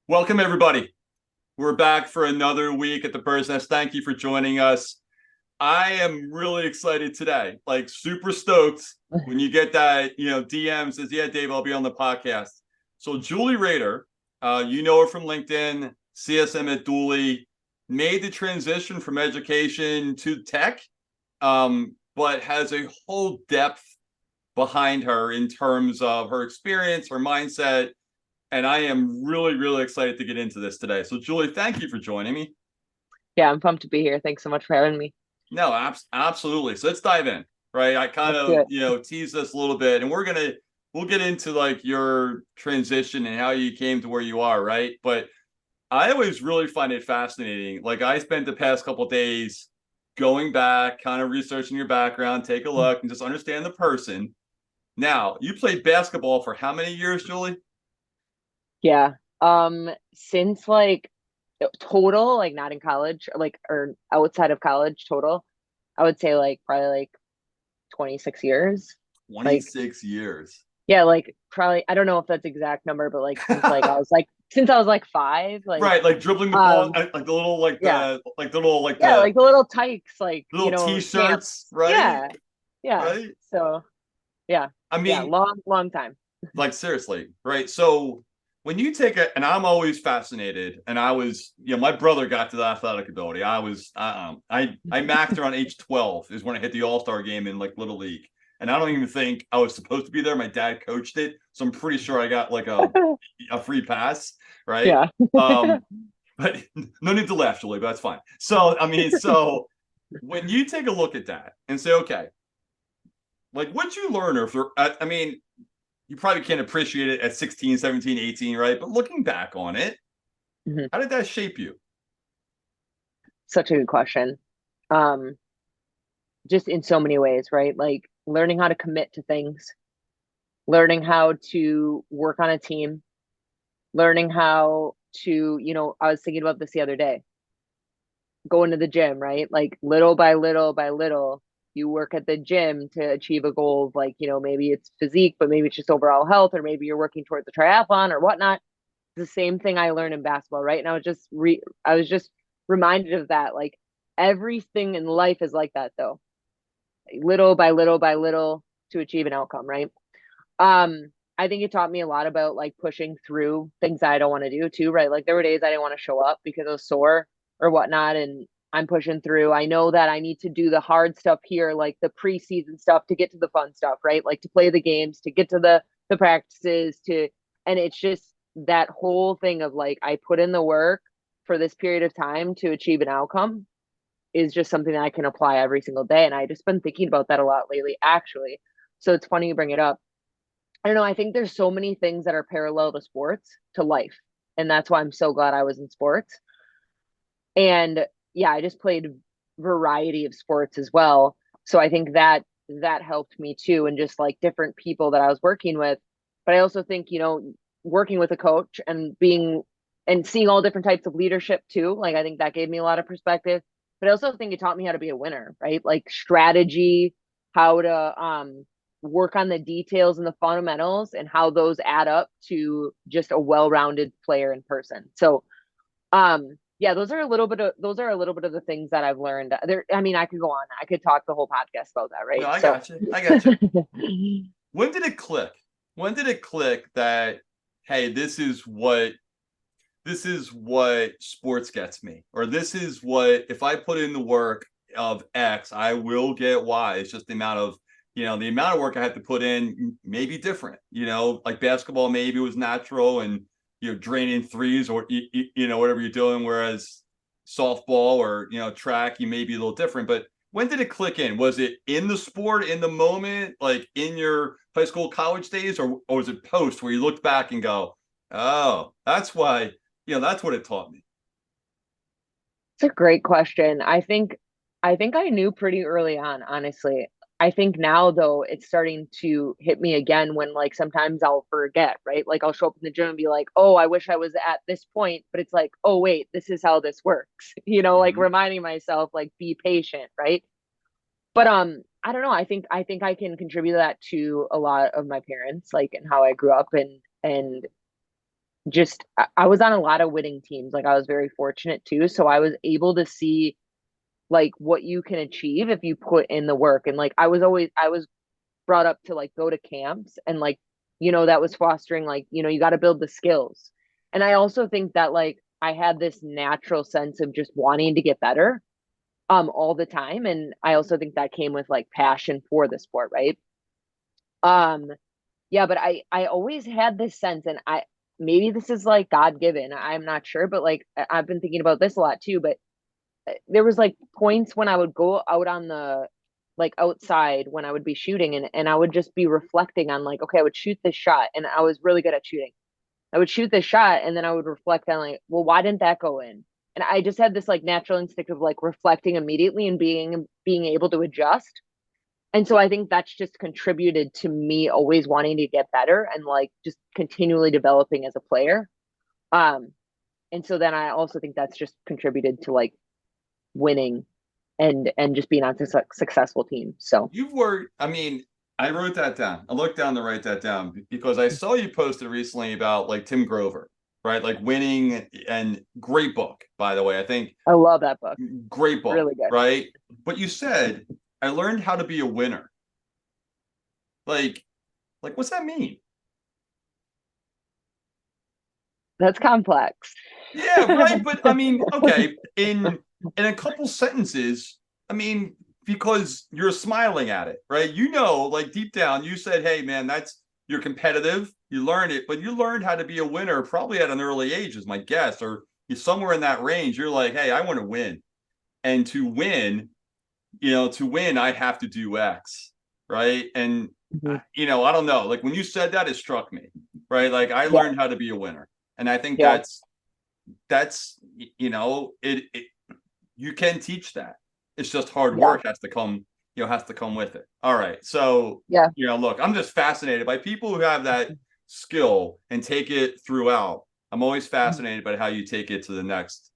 Welcome, everybody. We're back for another week at the Bird's Nest. Thank you for joining us. I am really excited today, like super stoked when you get that, DM says, yeah, Dave, I'll be on the podcast. So Julie Raeder, you know her from LinkedIn, CSM at Dooley, made the transition from education to tech, but has a whole depth behind her in terms of her experience, her mindset, and I am really, really excited to get into this today. So, Julie, thank you for joining me. Yeah, I'm pumped to be here. Thanks so much for having me. No, absolutely. So let's dive in, right? I kind Let's do of, it. tease this a little bit, and we'll get into like your transition and how you came to where you are, right? But I always really find it fascinating. Like I spent the past couple of days going back, kind of researching your background, take a look, and just understand the person. Now, you played basketball for how many years, Julie? Yeah. Since total, like not in college, or outside of college total, I would say like probably like 26 years. Like 26 years. yeah, like probably I don't know if that's exact number, but like since I was like five, Right, like dribbling the ball, um like the little, like yeah. Yeah, the like the little tykes, like, little camps. t-shirts, right? Yeah. Yeah. Right. So yeah. I Yeah, mean, long time. like seriously, right? So when you take a, and I'm always fascinated, and I was, my brother got to the athletic ability. I maxed around age 12 is when I hit the All-Star game in like Little League, and I don't even think I was supposed to be there. My dad coached it, so I'm pretty sure I got like a free pass, right? Yeah. Um, but no need to laugh, Julie, but that's fine. So I mean, so when you take a look at that and say, okay, like what you learn, or if there, I mean, you probably can't appreciate it at 16, 17, 18, right? But looking back on it, Mhm. how did that shape you? Such a good question. Um, just in so many ways, right? Like learning how to commit to things, learning how to work on a team, learning how to, I was thinking about this the other day, going to the gym, right? Like little by little by little, you work at the gym to achieve a goal of like, maybe it's physique, but maybe it's just overall health, or maybe you're working towards a triathlon or whatnot. The same thing I learned in basketball, right? And I was just reminded of that. Like everything in life is like that though. Little by little by little to achieve an outcome, right? I think it taught me a lot about like pushing through things that I don't want to do too, right? Like there were days I didn't want to show up because I was sore or whatnot, and I'm pushing through. I know that I need to do the hard stuff here, like the preseason stuff to get to the fun stuff, right? Like to play the games, to get to the practices, and it's just that whole thing of like I put in the work for this period of time to achieve an outcome is just something that I can apply every single day. And I just been thinking about that a lot lately, actually. So it's funny you bring it up. I don't know. I think there's so many things that are parallel to sports, to life. And that's why I'm so glad I was in sports. And yeah, I just played variety of sports as well. So I think that helped me too, and just like different people that I was working with. But I also think, working with a coach and being and seeing all different types of leadership too, like I think that gave me a lot of perspective. But I also think it taught me how to be a winner, right? Like strategy, how to work on the details and the fundamentals and how those add up to just a well-rounded player in person. So yeah, those are a little bit of the things that I've learned. There, I mean, I could go on. I could talk the whole podcast about that, No, right? I So got you. I got you. When did it click? When did it click that, hey, this is what sports gets me, or this is what, if I put in the work of X, I will get Y. It's just the amount of work I have to put in may be different. Like basketball maybe was natural, and draining threes, or whatever you're doing. Whereas softball, or track, you may be a little different. But when did it click in? Was it in the sport, in the moment, like in your high school, college days, or was it post where you looked back and go, oh, that's why, that's what it taught me. it's a great question. I think I knew pretty early on, honestly. I think now though it's starting to hit me again when like sometimes I'll forget, right? Like I'll show up in the gym and be like, "Oh, I wish I was at this point," but it's like, "Oh, wait, this is how this works." Like Mm-hmm. reminding myself like be patient, right? But I don't know. I think I can contribute that to a lot of my parents, like and how I grew up, and just I was on a lot of winning teams. Like I was very fortunate too. So I was able to see like what you can achieve if you put in the work. And like I was brought up to like go to camps and like, that was fostering like, you got to build the skills. And I also think that like I had this natural sense of just wanting to get better all the time. And I also think that came with like passion for the sport, right? Um yeah, but I always had this sense, and I maybe this is like God given, I'm not sure, but like I've been thinking about this a lot too. But there was like points when I would go out on the like outside when I would be shooting, and I would just be reflecting on like, okay, I would shoot this shot, and I was really good at shooting. I would shoot this shot, and then I would reflect on like, well, why didn't that go in? And I just had this like natural instinct of like reflecting immediately and being able to adjust. And so I think that's just contributed to me always wanting to get better and like just continually developing as a player. Um, and so then I also think that's just contributed to like winning and just being on successful teams. So You've worked, I mean, I wrote that down. I looked down to write that down because I saw you posted recently about like Tim Grover, right? Like winning, and great book, by the way. I think I love that book. great book, Really good. right? But you said, I learned how to be a winner. Like, what's that mean? That's complex. Yeah, right. But I mean, okay, in a couple sentences, I mean, because you're smiling at it, right? Like deep down, you said, "Hey, man, you're competitive. You learned it, but you learned how to be a winner probably at an early age, is my guess, or you're somewhere in that range. You're like, hey, I want to win, and to win, I have to do X, right? And Mhm. I don't know. Like when you said that, it struck me, right? Like I Yeah. learned how to be a winner, and I think Yeah. that's it you can teach that. It's just hard Yeah. work has to come with it. All right. So, Yeah. look, I'm just fascinated by people who have that skill and take it throughout. I'm always Mhm. fascinated by how you take it to the next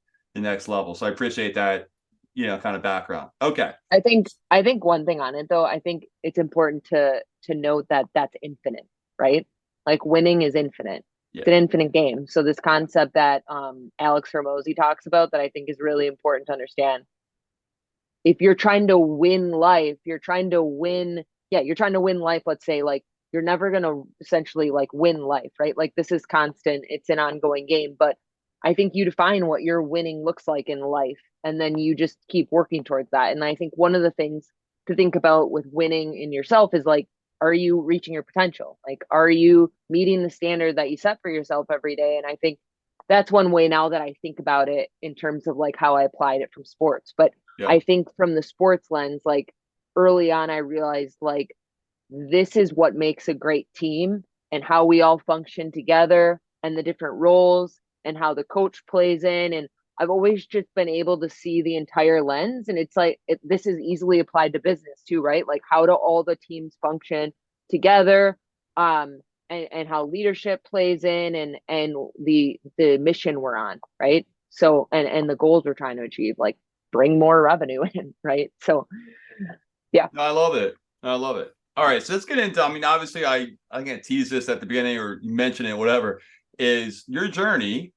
level. So I appreciate that, kind of background. Okay. I think one thing on it though, I think it's important to note that that's infinite, right? Like winning is infinite. It's Yeah. an infinite game. So this concept that Alex Hormozy talks about that I think is really important to understand. If you're trying to win life, you're trying to win life, let's say, like you're never going to essentially like win life, right? Like this is constant, it's an ongoing game, but I think you define what your winning looks like in life and then you just keep working towards that. And I think one of the things to think about with winning in yourself is like, are you reaching your potential? Like, are you meeting the standard that you set for yourself every day? And I think that's one way now that I think about it in terms of like how I applied it from sports. But Yeah. I think from the sports lens, like early on, I realized like this is what makes a great team and how we all function together and the different roles and how the coach plays in. And I've always just been able to see the entire lens. And it's like this is easily applied to business too, right? Like how do all the teams function together? And how leadership plays in and the mission we're on, right? So and the goals we're trying to achieve, like bring more revenue in, right? So yeah. No, I love it. I love it. All right, so let's get into. I mean, obviously, I can't tease this at the beginning or you mention it, whatever. Is your journey?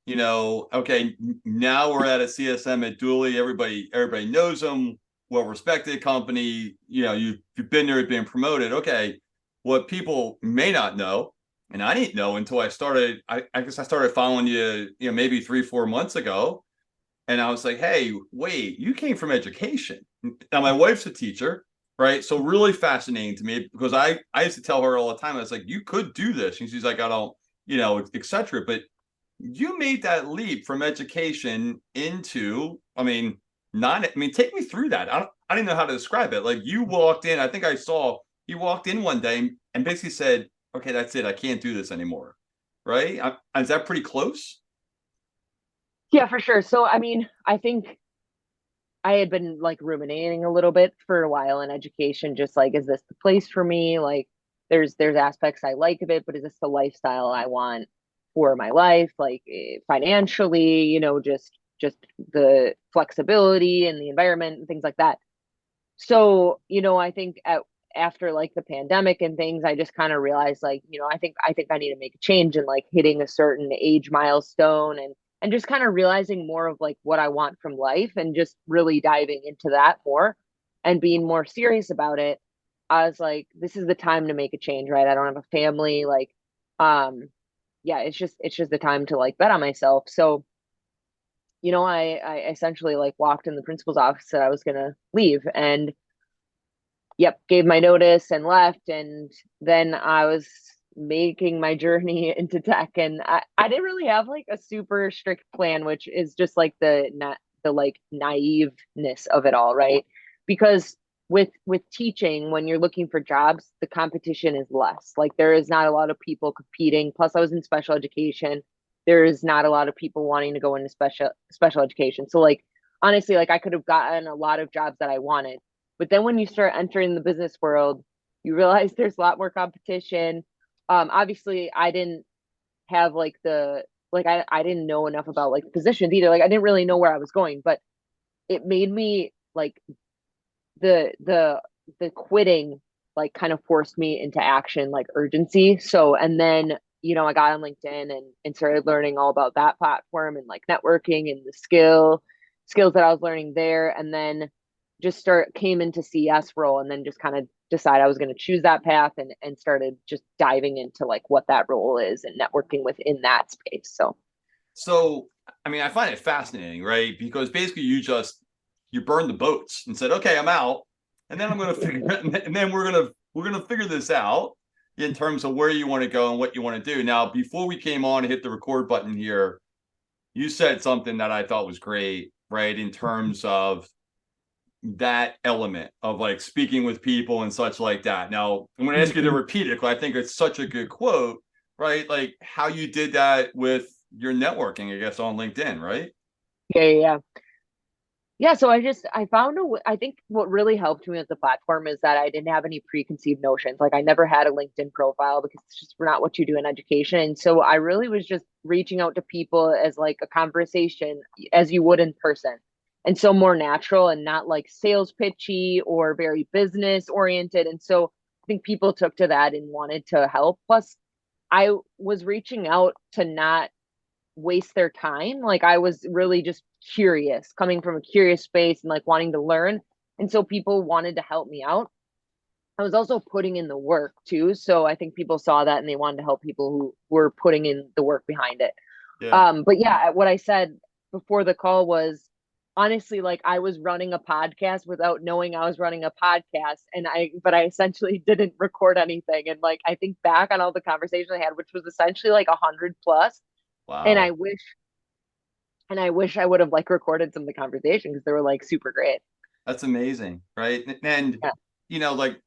Okay, now we're at a CSM at Dooley. Everybody knows them. Well respected company. You've been there, being promoted. Okay, what people may not know, and I didn't know until I started. I guess I started following you. Maybe 3-4 months ago, and I was like, hey, wait, you came from education. Now, my wife's a teacher, right? So, really fascinating to me because I used to tell her all the time, I was like, you could do this. And she's like, I don't, etc. But you made that leap from education into, I mean, take me through that. I didn't know how to describe it. Like, you walked in, I think I saw you walked in one day and basically said, okay, that's it. I can't do this anymore. Right? Is that pretty close? Yeah, for sure. So I mean, I think I had been like ruminating a little bit for a while in education, just like, is this the place for me? Like, there's aspects I like of it, but is this the lifestyle I want for my life? Like financially, just the flexibility and the environment and things like that. So, I think after like the pandemic and things, I just kind of realized like, I think I need to make a change and like hitting a certain age milestone and just kind of realizing more of like what I want from life and just really diving into that more and being more serious about it. I was like, this is the time to make a change, right? I don't have a family, like, um, yeah, it's just the time to like bet on myself. So, I essentially like walked in the principal's office, said I was gonna leave, and yep, gave my notice and left. And then I was making my journey into tech, and I didn't really have like a super strict plan, which is just like the like naiveness of it all, right? Because with teaching, when you're looking for jobs, the competition is less. Like there is not a lot of people competing. Plus, I was in special education. There is not a lot of people wanting to go into special education. So like honestly, like I could have gotten a lot of jobs that I wanted, but then when you start entering the business world, you realize there's a lot more competition. Obviously, I didn't have like I didn't know enough about like positions either. Like I didn't really know where I was going, but it made me like the quitting like kind of forced me into action, like urgency. So and then I got on LinkedIn and started learning all about that platform and like networking and the skills that I was learning there, and then just came into CS role and then just kind of decided I was going to choose that path and started just diving into like what that role is and networking within that space. So, I mean, I find it fascinating, right? Because basically you burned the boats and said, "Okay, I'm out." And then I'm going to figure and then we're going to figure this out in terms of where you want to go and what you want to do. Now, before we came on and hit the record button here, you said something that I thought was great, right? In terms of that element of like speaking with people and such like that. Now, I'm going to ask you to repeat it because I think it's such a good quote, right? Like how you did that with your networking, I guess, on LinkedIn, right? Yeah. Yeah, so I found I think what really helped me with the platform is that I didn't have any preconceived notions. Like I never had a LinkedIn profile because it's just not what you do in education. And so I really was just reaching out to people as like a conversation as you would in person. And so more natural and not like sales pitchy or very business oriented. And so I think people took to that and wanted to help. Plus, I was reaching out to not waste their time. Like I was really just curious, coming from a curious space and like wanting to learn. And so people wanted to help me out. I was also putting in the work too. So I think people saw that and they wanted to help people who were putting in the work behind it. Yeah. But yeah, what I said before the call was honestly like I was running a podcast without knowing I was running a podcast, and but I essentially didn't record anything. And like I think back on all the conversations I had, which was essentially like 100 plus, and Wow. I wish I would have like recorded some of the conversation because they were like super great. That's amazing, right? And Yeah. like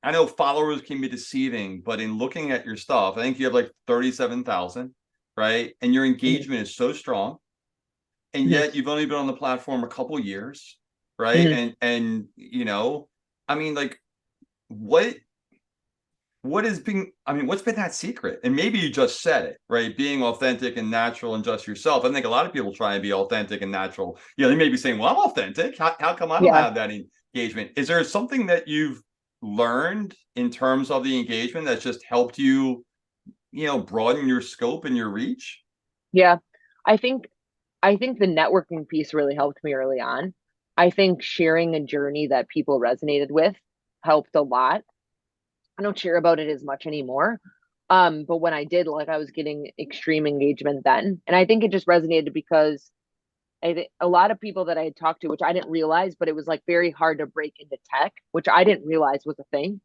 I know followers can be deceiving, but in looking at your stuff, I think you have like 37,000, right? And your Mhm. engagement is so strong, and Mhm. yet you've only been on the platform a couple years, right? Mhm. And I mean, like what what has been I mean, what's been that secret? And maybe you just said it, right? Being authentic and natural and just yourself. I think a lot of people try and be authentic and natural. They may be saying, well, I'm authentic. How come I don't Yeah. have that engagement? Is there something that you've learned in terms of the engagement that's just helped you, broaden your scope and your reach? Yeah. I think I think the networking piece really helped me early on. I think sharing a journey that people resonated with helped a lot. I don't share about it as much anymore. But when I did, like I was getting extreme engagement then. And I think it just resonated because a lot of people that I had talked to, which I didn't realize, but it was like very hard to break into tech, which I didn't realize was a thing.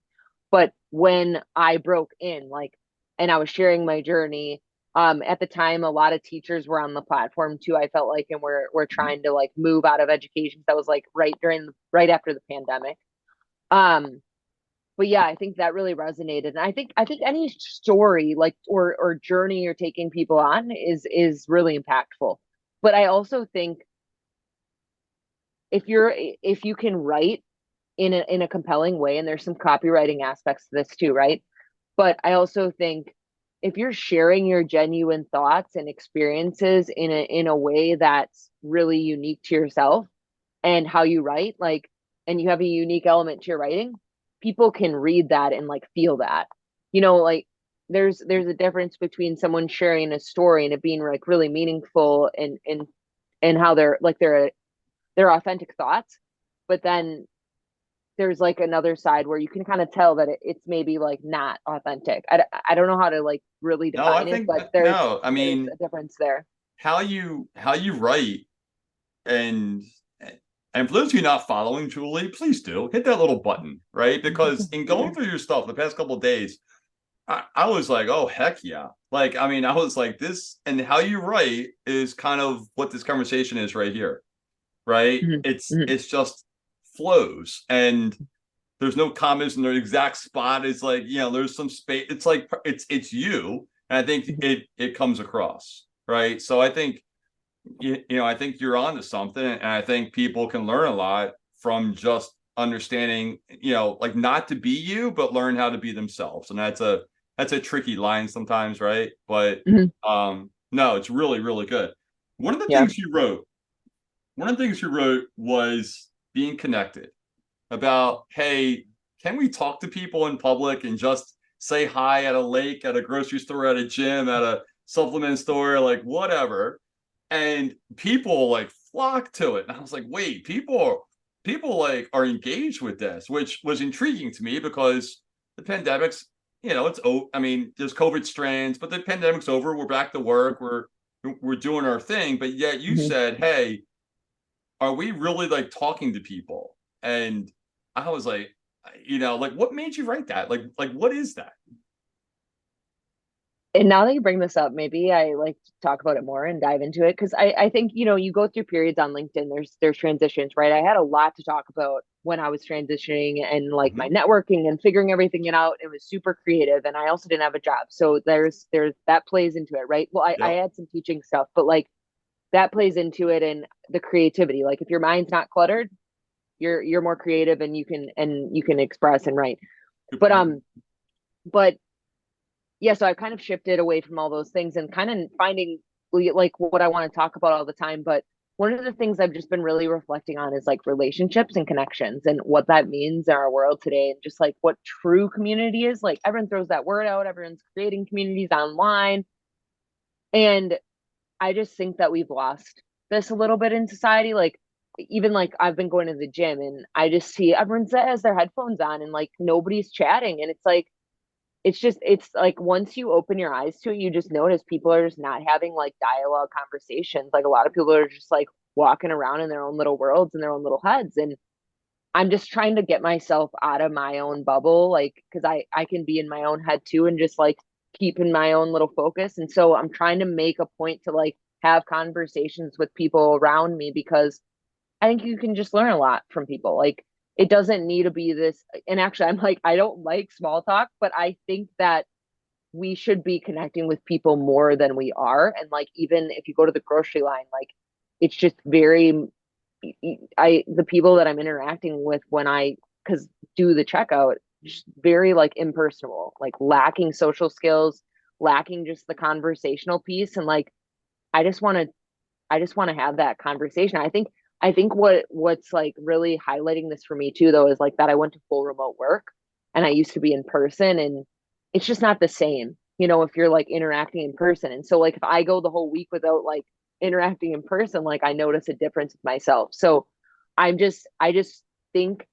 But when I broke in, like, and I was sharing my journey, at the time, a lot of teachers were on the platform too. I felt like, and we're trying to like move out of education. That was like right after the pandemic. Um, but yeah, I think that really resonated. And I think any story like or journey you're taking people on is really impactful. But I also think if you can write in a compelling way, and there's some copywriting aspects to this too, right? But I also think if you're sharing your genuine thoughts and experiences in a way that's really unique to yourself and how you write, like, and you have a unique element to your writing, people can read that and like feel that. You know, like there's a difference between someone sharing a story and it being like really meaningful and how they're like their authentic thoughts. But then there's like another side where you can kind of tell that it's maybe like not authentic. I don't know how to like really No, I define it, think but there's no. I there's mean, a difference there. how you write, and for those of you not following Julie, please do hit that little button, right? Because in going through your stuff the past couple of days, I was like, oh heck yeah. Like, I mean, I was like, this and how you write is kind of what this conversation is right here, right? Mhm, mhm, It's just flows, and there's no commas in the exact spot. It's like, there's some space. It's like it's you. And I think mhm. it comes across, right? So I think I think you're onto something, and I think people can learn a lot from just understanding, like not to be you, but learn how to be themselves. And that's a tricky line sometimes, right? But Mhm. no, it's really, really good. One of the Yeah. things you wrote, one of the things you wrote was being connected about, hey, can we talk to people in public and just say hi at a lake, at a grocery store, at a gym, at a supplement store, like whatever. And people like flock to it. And I was like, wait, people like are engaged with this, which was intriguing to me because the pandemic's, it's I mean, there's COVID strands, but the pandemic's over. We're back to work. We're doing our thing. But yet you Mhm. said, hey, are we really like talking to people? And I was like, like what made you write that? Like what is that? And now that you bring this up, maybe I like to talk about it more and dive into it because I think you go through periods on LinkedIn. There's transitions, right? I had a lot to talk about when I was transitioning and like my Mhm. networking and figuring everything out. It was super creative, and I also didn't have a job, so there's that plays into it, right? Well, I Yep. had some teaching stuff, but like that plays into it and the creativity. Like if your mind's not cluttered, you're more creative and you can express and write. Good But point. but yeah, so I've kind of shifted away from all those things and kind of finding like what I want to talk about all the time. But one of the things I've just been really reflecting on is like relationships and connections and what that means in our world today and just like what true community is. Like everyone throws that word out, everyone's creating communities online. And I just think that we've lost this a little bit in society. Like even like I've been going to the gym and I just see everyone has their headphones on and like nobody's chatting. And it's like once you open your eyes to it, you just notice people are just not having like dialogue conversations. Like a lot of people are just like walking around in their own little worlds in their own little heads. And I'm just trying to get myself out of my own bubble, like because I can be in my own head too, and just like keep in my own little focus. And so I'm trying to make a point to like have conversations with people around me because I think you can just learn a lot from people. Like it doesn't need to be this. And actually, I'm like, I don't like small talk, but I think that we should be connecting with people more than we are. And like, even if you go to the grocery line, like it's just very, the people that I'm interacting with when cause do the checkout, just very like impersonal, like lacking social skills, lacking just the conversational piece. And like, I just want to have that conversation. I think what's like really highlighting this for me too though is like that I went to full remote work and I used to be in person and it's just not the same, if you're like interacting in person. And so like if I go the whole week without like interacting in person, like I notice a difference with myself. So I just think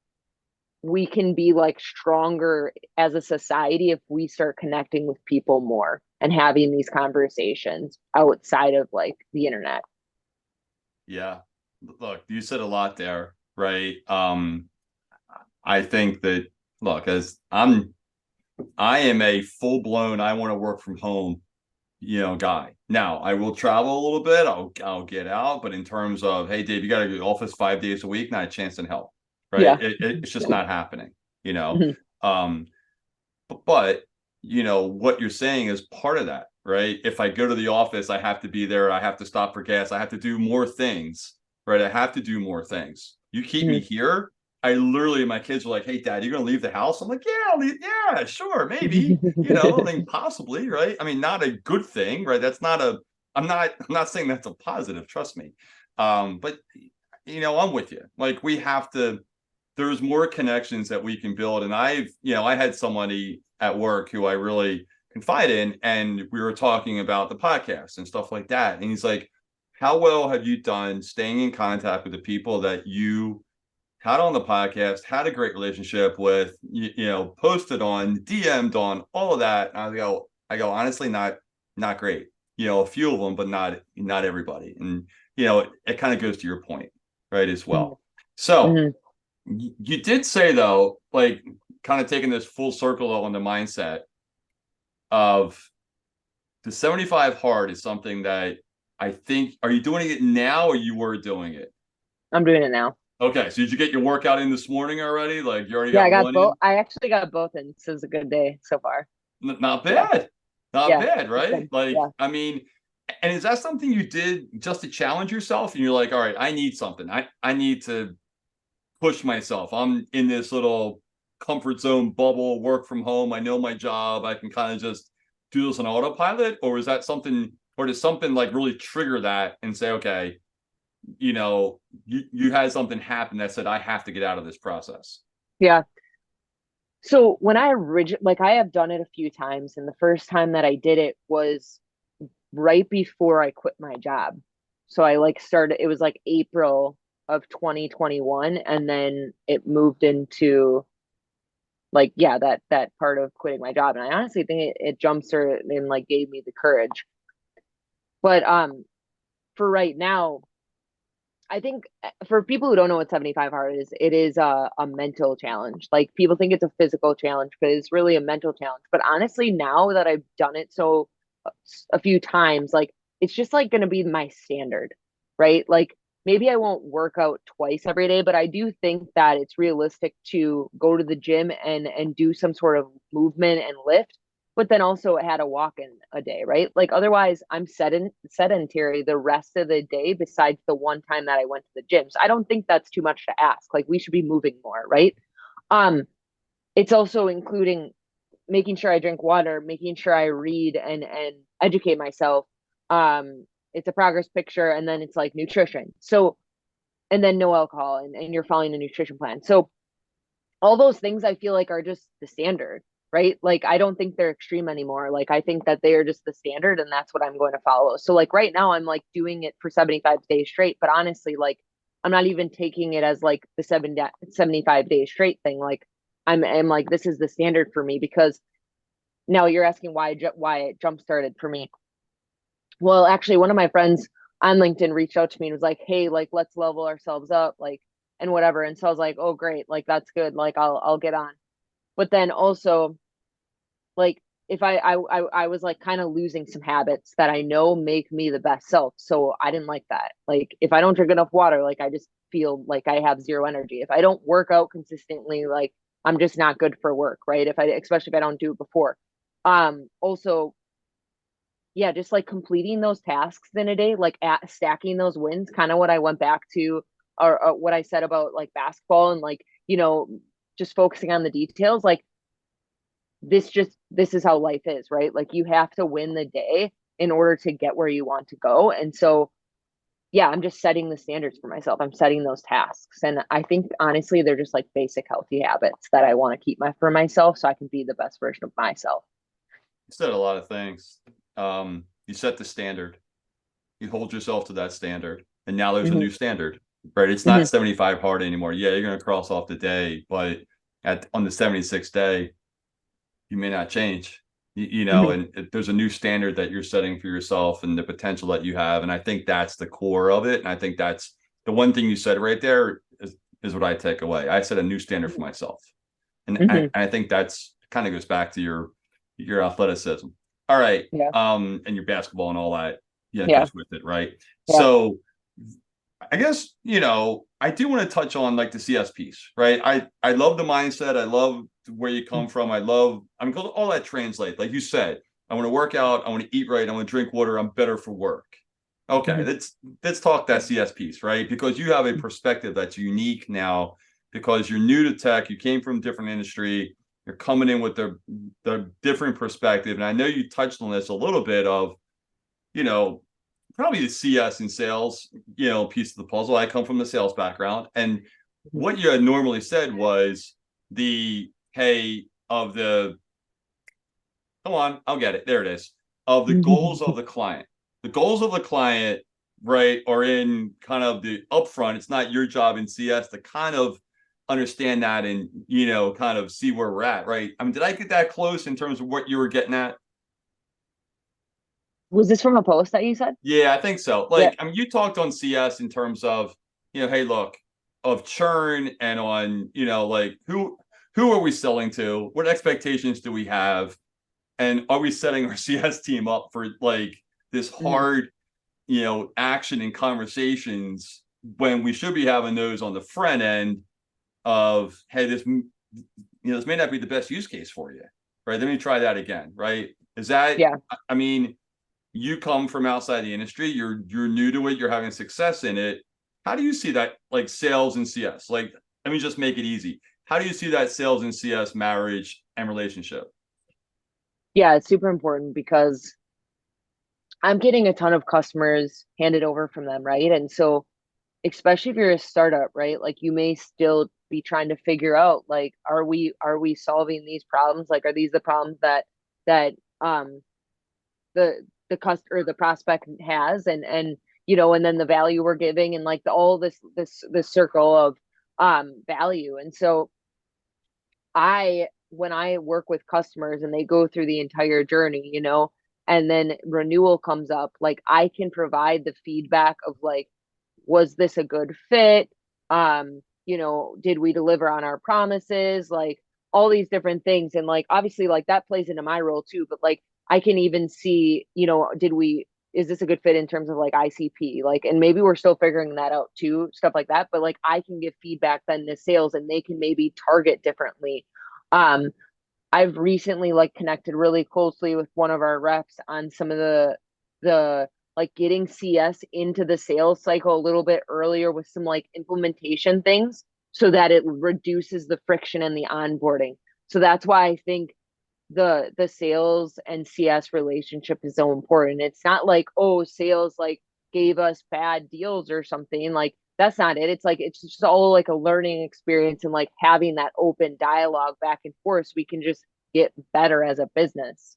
we can be like stronger as a society if we start connecting with people more and having these conversations outside of like the internet. Yeah. Look, you said a lot there, right? I think that, look, as I am a full blown, I want to work from home, guy. Now I will travel a little bit. I'll get out, but in terms of, hey, Dave, you got to go to the office 5 days a week, not a chance in hell, right? Yeah. It's just not happening, you know. Mhm. Um, but what you're saying is part of that, right? If I go to the office, I have to be there. I have to stop for gas. I have to do more things, right? I have to do more things. You keep me Mhm. here. I literally, my kids are like, "Hey, Dad, you're gonna leave the house?" I'm like, "Yeah, I'll leave. Yeah, sure, maybe. I mean, possibly, right? I mean, not a good thing, right? That's not a. I'm not saying that's a positive. Trust me. But I'm with you. Like, we have to. there's more connections that we can build. And I had somebody at work who I really confide in, and we were talking about the podcast and stuff like that. And he's like, how well have you done staying in contact with the people that you had on the podcast, had a great relationship with, posted on, DM'd on, all of that? And I go, honestly, not great. A few of them, but not everybody. And it kind of goes to your point, right, as well. So Mm-hmm. you did say, though, like, kind of taking this full circle on the mindset of the 75 hard is something that I think, are you doing it now, or you were doing it? I'm doing it now. Okay, so did you get your workout in this morning already? Like, you already Yeah, I got got one both. in? I actually got both in. This is a good day so far. Not Yeah. bad. Not Yeah. bad, It's right? good. Like, Yeah. I mean, and is that something you did just to challenge yourself? And you're like, all right, I need something. I need to push myself. I'm in this little comfort zone bubble, work from home. I know my job. I can kind of just do this on autopilot. Or is that something, or does something like really trigger that and say, okay, you had something happen that said, I have to get out of this process? Yeah. So when I have done it a few times, and the first time that I did it was right before I quit my job. So I like started, it was like April of 2021, and then it moved into like, yeah, that part of quitting my job. And I honestly think it jump started and like gave me the courage. But for right now, I think for people who don't know what 75 hard is, it is a mental challenge. Like people think it's a physical challenge, but it's really a mental challenge. But honestly, now that I've done it a few times, like it's just like going to be my standard, right? Like maybe I won't work out twice every day, but I do think that it's realistic to go to the gym and do some sort of movement and lift, but then also had a walk in a day, right? Like otherwise I'm sedentary the rest of the day besides the one time that I went to the gym. So I don't think that's too much to ask. Like we should be moving more, right? Um, it's also including making sure I drink water, making sure I read and educate myself. It's a progress picture, and then it's like nutrition. So and then no alcohol, and you're following a nutrition plan. So all those things I feel like are just the standard, right? Like I don't think they're extreme anymore. Like I think that they are just the standard, and that's what I'm going to follow. So like right now I'm like doing it for 75 days straight, but honestly like I'm not even taking it as like the 75 days straight thing. Like I'm like this is the standard for me because now you're asking why it jump started for me. Well, actually one of my friends on LinkedIn reached out to me and was like, "Hey, like let's level ourselves up like and whatever." And so I was like, "Oh, great. Like that's good. Like I'll get on." But then also like if I was like kind of losing some habits that I know make me the best self. So I didn't like that. Like if I don't drink enough water, like I just feel like I have zero energy. If I don't work out consistently, like I'm just not good for work, right? If I especially if I don't do it before. Also yeah, just like completing those tasks in a day, like stacking those wins, kind of what I went back to or what I said about like basketball and like, just focusing on the details. Like this is how life is, right? Like you have to win the day in order to get where you want to go. And so, yeah, I'm just setting the standards for myself. I'm setting those tasks. And I think honestly, they're just like basic healthy habits that I want to keep for myself so I can be the best version of myself. You said a lot of things. You set the standard. You hold yourself to that standard. And now there's a Hmm. new standard, right? It's not Hmm. 75 hard anymore. Yeah, you're going to cross off the day, but on the 76th day, you may not change. Hmm. And there's a new standard that you're setting for yourself and the potential that you have. And I think that's the core of it. And I think that's the one thing you said right there is what I take away. I set a new standard for myself. And Hmm. I think that's kind of goes back to your athleticism. All right. Yeah. And your basketball and all that, yeah, Yeah. goes with it, right? Yeah. So I guess, I do want to touch on like the CS piece, right? I love the mindset. I love where you come from. I'm going all that translate. Like you said, I want to work out. I want to eat right. I want to drink water. I'm better for work. Okay, Hmm. let's talk that CS piece, right? Because you have a perspective that's unique now because you're new to tech. You came from a different industry. You're coming in with the different perspective. And I know you touched on this a little bit of, you know, probably the CS and sales, piece of the puzzle. I come from the sales background, and Mhm. what you had normally said was the hey of the come on, I'll get it. There it is. Of the goals of the client. The goals of the client, right, are in kind of the upfront. It's not your job in CS to kind of understand that and, kind of see where we're at, right? I mean, did I get that close in terms of what you were getting at? Was this from a post that you said? Yeah, I think so. Yeah. Like, I mean, you talked on CS in terms of, hey, look, of churn and on, like who are we selling to? What expectations do we have? And are we setting our CS team up for like this Mhm. hard, action and conversations when we should be having those on the front end of, hey, this may not be the best use case for you, right? Let me try that again, right? Is that, Yeah. I mean, you come from outside the industry, you're new to it, you're having success in it. How do you see that like sales and CS? Like, let me just make it easy. How do you see that sales and CS marriage and relationship? Yeah, it's super important because I'm getting a ton of customers handed over from them, right? And so, especially if you're a startup, right? Like you may still be trying to figure out like are we solving these problems? Like are these the problems that the customer or the prospect has and and then the value we're giving and like all this circle of value. And so I when I work with customers and they go through the entire journey, and then renewal comes up, like I can provide the feedback of like, was this a good fit? Did we deliver on our promises? Like all these different things. And like obviously like that plays into my role too, but like I can even see, is this a good fit in terms of like ICP? Like, and maybe we're still figuring that out too, stuff like that. But like I can give feedback then to sales and they can maybe target differently. Um, I've recently like connected really closely with one of our reps on some of the like getting CS into the sales cycle a little bit earlier with some like implementation things so that it reduces the friction and the onboarding. So that's why I think the sales and CS relationship is so important. It's not like, oh, sales like gave us bad deals or something. Like that's not it. It's like it's just all like a learning experience and like having that open dialogue back and forth so we can just get better as a business.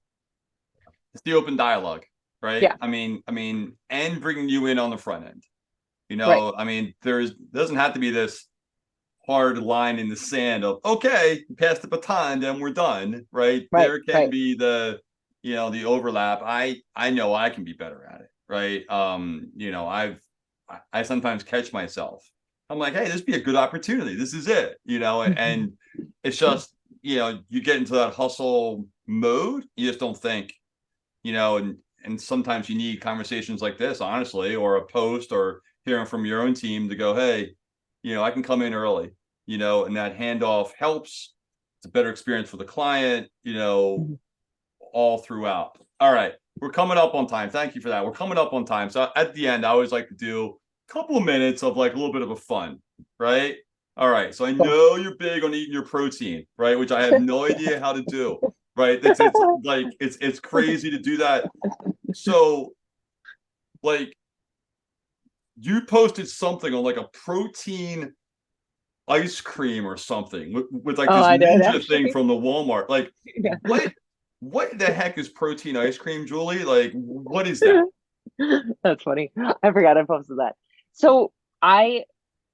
It's the open dialogue, right? Yeah, I mean, and bringing you in on the front end. right. I mean, doesn't have to be this hard line in the sand of okay, pass the baton, then we're done, right? Right, There can right. be the overlap. I know I can be better at it, right? I sometimes catch myself. I'm like, hey, this would be a good opportunity. This is it, and it's just, you get into that hustle mode. You just don't think, and sometimes you need conversations like this, honestly, or a post or hearing from your own team to go, hey, I can come in early, and that handoff helps. It's a better experience for the client, all throughout. All right. We're coming up on time. Thank you for that. We're coming up on time. So at the end, I always like to do a couple of minutes of like a little bit of a fun, right? All right. So I Cool. know you're big on eating your protein, right? Which I have no idea how to do, right? It's like it's crazy to do that. So like you posted something on like a protein ice cream or something with like Oh, this I did ninja thing actually. from the Walmart. Like Yeah. what the heck is protein ice cream, Julie? Like what is that? That's funny. I forgot I posted that. So I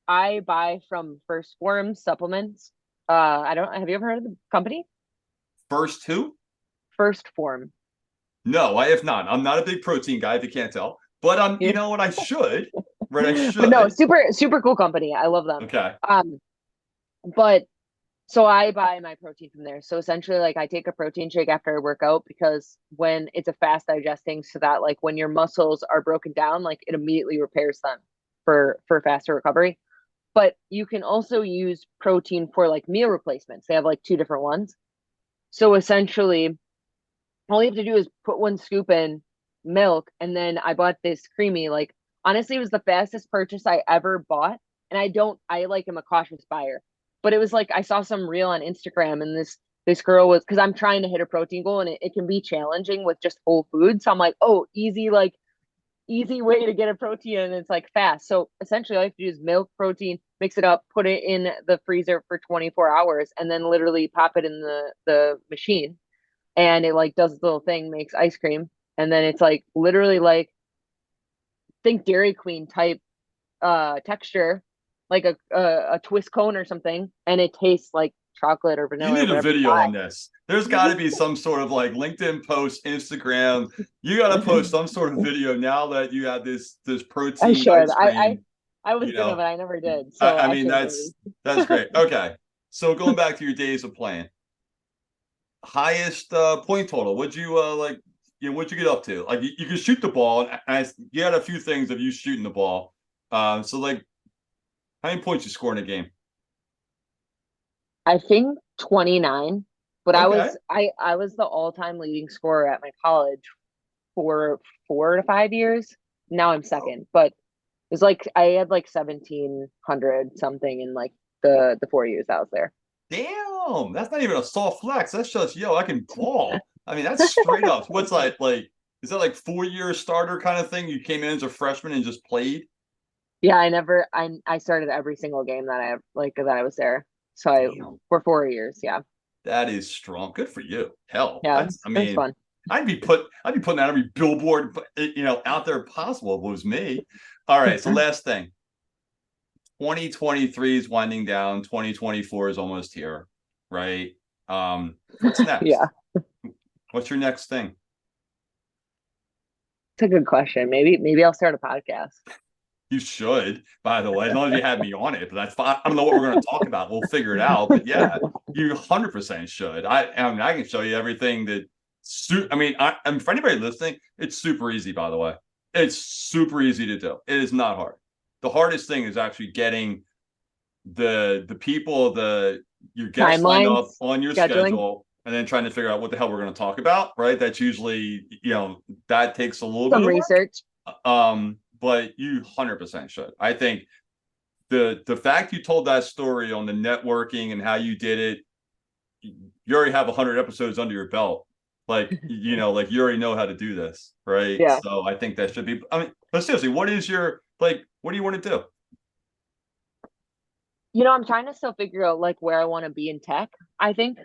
I buy from First Form supplements. I don't have you ever heard of the company? First two? First Form. No, I have not. I'm not a big protein guy if you can't tell. But you Yeah. know what? I should. Right, I But no, should. super cool company. I love them. Okay. Um, but so I buy my protein from there. So essentially, like I take a protein shake after I work out because when it's a fast digesting, so that like when your muscles are broken down, like it immediately repairs them for faster recovery. But you can also use protein for like meal replacements. They have like two different ones. So essentially, all you have to do is put one scoop in milk, and then I bought this creamy. Like honestly, it was the fastest purchase I ever bought. And I like am a cautious buyer, but it was like I saw some reel on Instagram, and this girl was because I'm trying to hit a protein goal, and it can be challenging with just whole food. So I'm like, oh, easy, like easy way to get a protein, and it's like fast. So essentially all you have to do is milk, protein, mix it up, put it in the freezer for 24 hours, and then literally pop it in the machine, and it like does this little thing, makes ice cream, and then it's like literally like think Dairy Queen type texture, like a twist cone or something, and it tastes like chocolate or You vanilla or need a whatever you video on this. There's got to be some sort of like LinkedIn post, Instagram. You got to post buy. some sort of video now that you have this I protein should. ice cream. I was You gonna, know, but I never did. So I I mean should maybe. that's great. Okay, so going back to your days of playing, highest point total. Would you like? You know, what'd you get up to? Like you can shoot the ball, and you had a few things of you shooting the ball. So like, how many points you score in a game? I think 29, but Okay, I was the all-time leading scorer at my college for 4 to 5 years. Now I'm second, but it was like I had like 1700 something in like the 4 years I was there. damn, that's not even a soft flex. That's just yo, I can ball. I mean, that's straight up. What's like? Is that like 4 year starter kind of thing? You came in as a freshman and just played. Yeah, I started every single game that I like that I was there. So I Damn, for 4 years, yeah. that is strong. Good for you. Hell, Yeah, that's. I it was mean, fun. I'd be putting out every billboard, out there possible if it was me. All right, so last thing. 2023 is winding down. 2024 is almost here, right? What's Yeah. next? What's your next thing? It's a good question. Maybe I'll start a podcast. You should, by the way, as long as you have me on it. But that's fine. I don't know what we're going to talk about. We'll figure it out. But yeah, you 100% should. I mean, I can show you everything that. I mean, and for anybody listening, it's super easy. By the way, it's super easy to do. It is not hard. The hardest thing is actually getting the people, your guests lined up Timelines, on your scheduling, schedule, and then trying to figure out what the hell we're going to talk about. Right? That's usually that takes a little bit some of work. research. But you 100% should. I think the fact you told that story on the networking and how you did it, you already have 100 episodes under your belt. Like like you already know how to do this, right? Yeah. So I think that should be. I mean, but seriously, what is your like? What do you want to do? I'm trying to still figure out like where I want to be in tech, I think.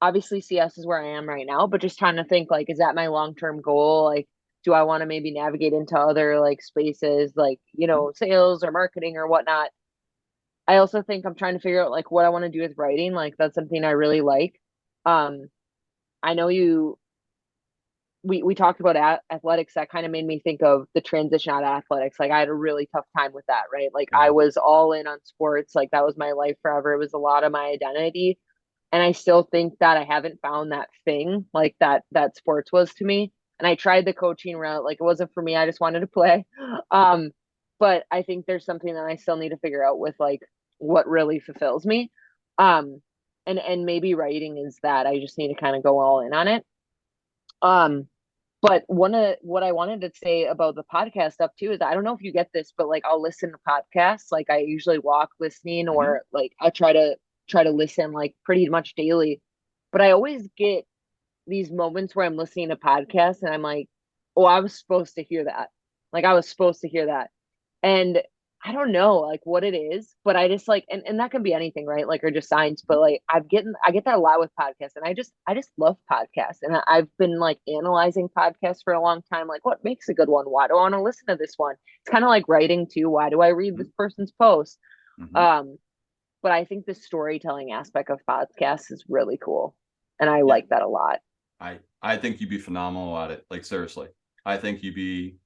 Obviously CS is where I am right now, but just trying to think like, is that my long-term goal? Like, do I want to maybe navigate into other like spaces like, sales or marketing or whatnot? I also think I'm trying to figure out like what I want to do with writing. Like that's something I really like. Um, I know we talked about athletics. That kind of made me think of the transition out of athletics. Like I had a really tough time with that, right? Like I Yeah. was all in on sports. Like that was my life forever. It was a lot of my identity. And I still think that I haven't found that thing like that sports was to me. And I tried the coaching route. Like it wasn't for me. I just wanted to play. Um, but I think there's something that I still need to figure out with like what really fulfills me. Um, and maybe writing is that. I just need to kind of go all in on it. Um, but one of what I wanted to say about the podcast stuff too is I don't know if you get this, but like I'll listen to podcasts. Like I usually walk listening, Mm-hmm. or like I try to listen like pretty much daily. But I always get these moments where I'm listening to podcasts and I'm like, oh, I was supposed to hear that. Like I was supposed to hear that. And I don't know like what it is, but I just like and that can be anything, right? Like or just science, but like I get that a lot with podcasts, and I just love podcasts. And I've been like analyzing podcasts for a long time, like what makes a good one? Why do I want to listen to this one? It's kind of like writing too. Why do I read this person's post? Mm-hmm. Um, but I think the storytelling aspect of podcasts is really cool. And I Yeah. like that a lot. I think you'd be phenomenal at it. Like seriously, I think you'd be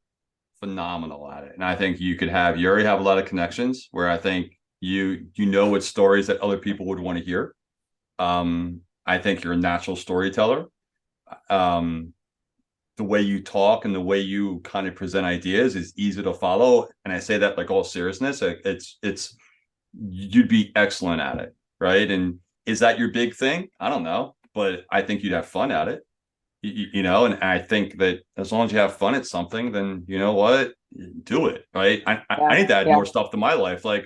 phenomenal at it, and I think you already have a lot of connections where I think you know what stories that other people would want to hear. I think you're a natural storyteller. Um, the way you talk and the way you kind of present ideas is easy to follow, and I say that like all seriousness. It's you'd be excellent at it, right? And is that your big thing? I don't know, but I think you'd have fun at it. And I think that as long as you have fun at something, then you know what, do it, right? I Yeah. need to add Yeah. more stuff to my life. Like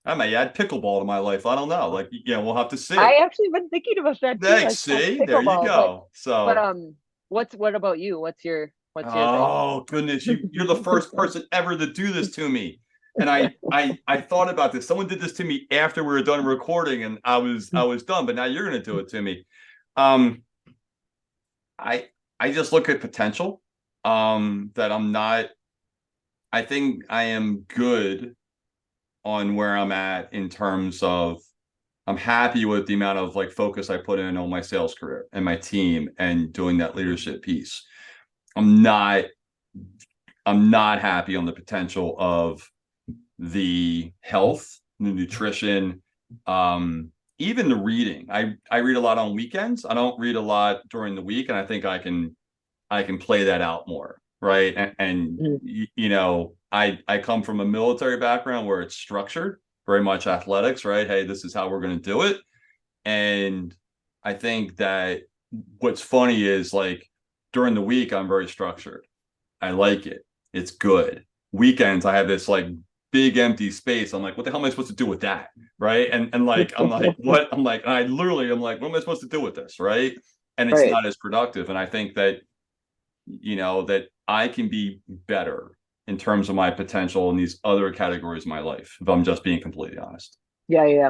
I may add pickleball to my life. I don't know. Like we'll have to see. I actually been thinking about that too. Thanks. Like See, there you pickleball, go. but So what about you? What's your What's your thing? Oh goodness, you're the first person ever to do this to me. And I thought about this. Someone did this to me after we were done recording, and I was done, but now you're gonna do it to me. Um, I just look at potential. That I'm not, I think I am good on where I'm at in terms of I'm happy with the amount of like focus I put in on my sales career and my team and doing that leadership piece. I'm not I'm not happy on the potential of the health, the nutrition, even the reading. I read a lot on weekends. I don't read a lot during the week, and I think I can play that out more, right? And Mhm. you know, I come from a military background where it's structured, very much athletics, right? Hey, this is how we're going to do it. And I think that what's funny is like during the week I'm very structured. I like it. It's good. Weekends, I have this like big empty space. I'm like, what the hell am I supposed to do with that? Right. And like, I'm like, what? I'm like, I literally, I'm like, what am I supposed to do with this? Right. And it's Right. not as productive. And I think that, that I can be better in terms of my potential in these other categories of my life, if I'm just being completely honest. Yeah, yeah. Yeah.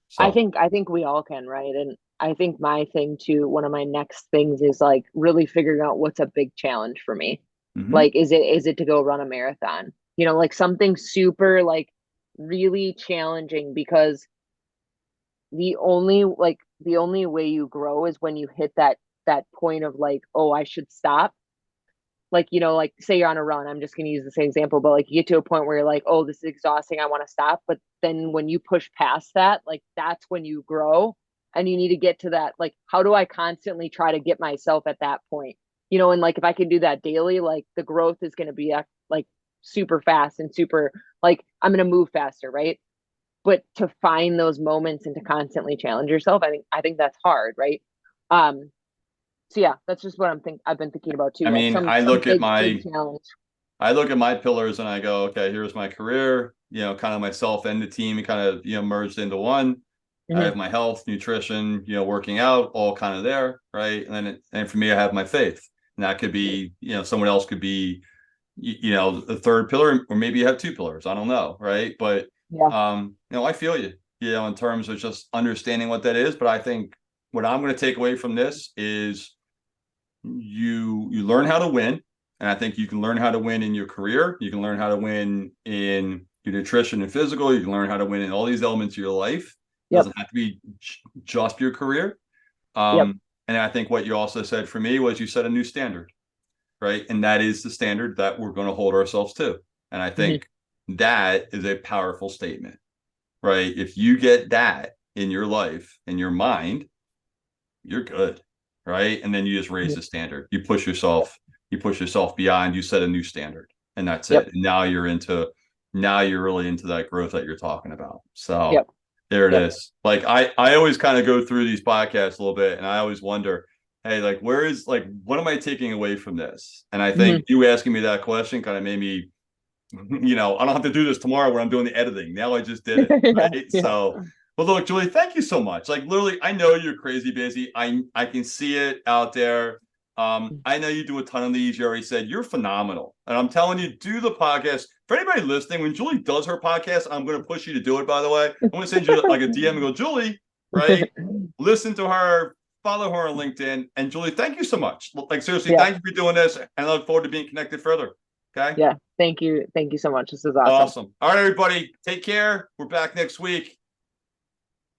So, I think we all can, right? And I think my thing too, one of my next things is like really figuring out what's a big challenge for me. mhm. Like, is it to go run a marathon? Like something super like really challenging because the only way you grow is when you hit that point of like, oh, I should stop. Like, like say you're on a run, I'm just going to use the same example, but like you get to a point where you're like, oh, this is exhausting, I want to stop. But then when you push past that, like that's when you grow, and you need to get to that, like, how do I constantly try to get myself at that point? And like if I can do that daily, like the growth is going to be like super fast and super, like I'm going to move faster, right? But to find those moments and to constantly challenge yourself, I think that's hard, right? um so yeah, that's just what I've been thinking about too, I like mean, some big challenge. I look at my pillars and I go, okay, here's my career, kind of myself and the team kind of, merged into one. I Hmm. have my health, nutrition, working out, all kind of there, right? And for me, I have my faith, and that could be, someone else could be, the third pillar, or maybe you have two pillars. I don't know, right? But Yeah. I feel you, in terms of just understanding what that is. But I think what I'm going to take away from this is you learn how to win, and I think you can learn how to win in your career. You can learn how to win in your nutrition and physical. You can learn how to win in all these elements of your life. It Yep. doesn't have to be just your career. Yep. And I think what you also said for me was you set a new standard, right? And that is the standard that we're going to hold ourselves to. And I Hmm. think that is a powerful statement, right? If you get that in your life, in your mind, you're good, right? And then you just raise Hmm. the standard. You push yourself beyond, you set a new standard, and that's Yep. it. And now you're really into that growth that you're talking about. So Yep. there it Yep. is. Like I always kind of go through these podcasts a little bit, and I always wonder, hey, like what am I taking away from this? And I think Hmm. you asking me that question kind of made me, I don't have to do this tomorrow when I'm doing the editing. Now I just did it. Yeah. Right. Yeah. So, but look, Julie, thank you so much. Like literally, I know you're crazy busy. I can see it out there. I know you do a ton of these. You already said you're phenomenal. And I'm telling you, do the podcast. For anybody listening, when Julie does her podcast, I'm going to push you to do it, by the way. I'm going to send you like a DM and go, Julie, right? Listen to her, follow her on LinkedIn. And Julie, thank you so much. Like seriously, Yeah. thank you for doing this. And I look forward to being connected further. Okay. Yeah. Thank you. Thank you so much. This is awesome. Awesome. All right, everybody. Take care. We're back next week.